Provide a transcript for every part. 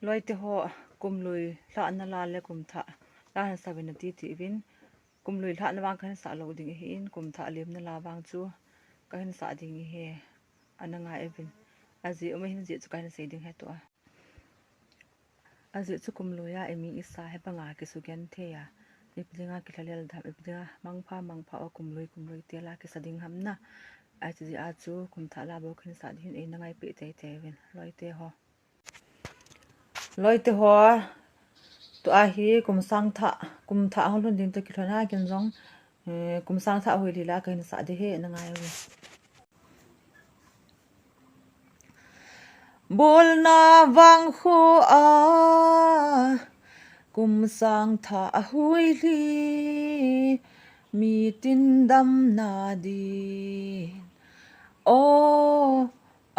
loi te ho kum lui la na la le kum tha la han sa ben ti ti win kum lui la na wang khan sa lo ding hi in kum tha lem na la wang chu ka hin sa ding hi ananga evin azi ome hin ji chu ka hin sei ding he to azi chu kum lui ya emi isa he panga ki su gen the ya ipdinga ki thalel dham ipdinga mangpha o kum lui te la ki sading hamna azi a chu kum tha la bo khin sa din e na ngai pe te te win loi te ho to a hi kum tha holun din to ki thana kin jong kum sang tha hoi li la kan sa de he na ngai wi bol na wang khu a kum sang tha hoi li mi tin dam na di o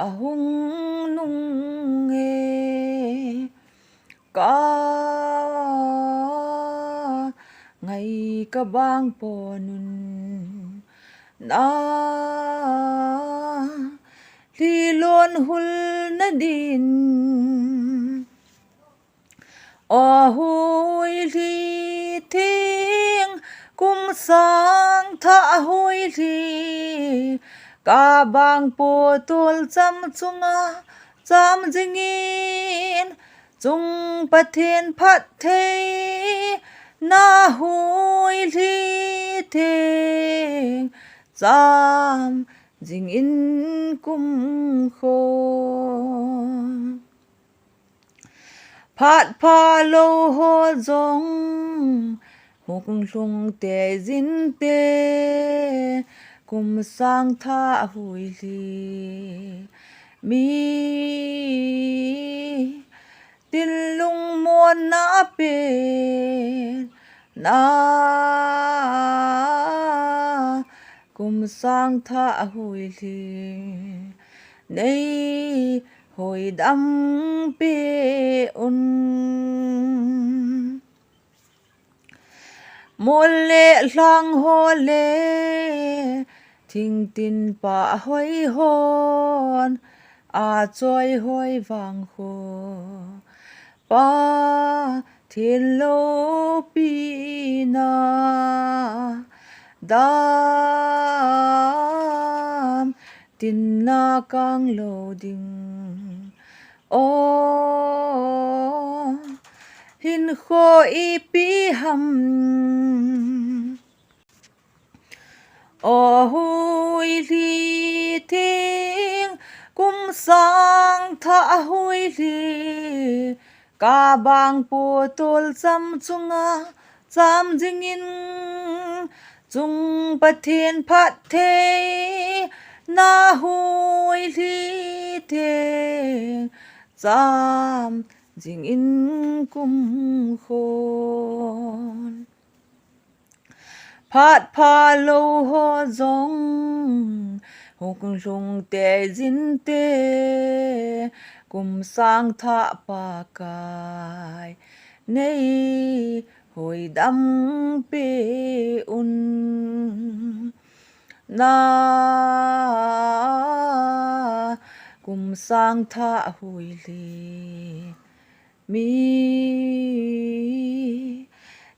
ahung nung e ka ngày ka bang po nun na li lon hul na din o hui li thing kum sang tha hui li ka bang po tul cham chunga cham jingin chung pathen phat thei na hui li thing cham jing in kum kho phat pha lo ho jong muk lung te jin te kum sang tha hui li mi tin lung mon na pe na kum sang tha hui li nei hoi dam pe un mole lang ho le thing tin pa hoi hon a choi hoi wang ho pa thiên lo pi na dam tin na kang lo ding o hin kho i pi ham o hui li thing kum sang tha hui li ka bang po tol cham chunga cham jingin chung pathen phat thei na hui li thing cham jing in kum khon phat pha lo ho jong huk lung te jin te kum sang tha pa kai nei hoi dam pe un na kum sang tha hui li mi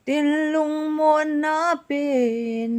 tin lung mon na pen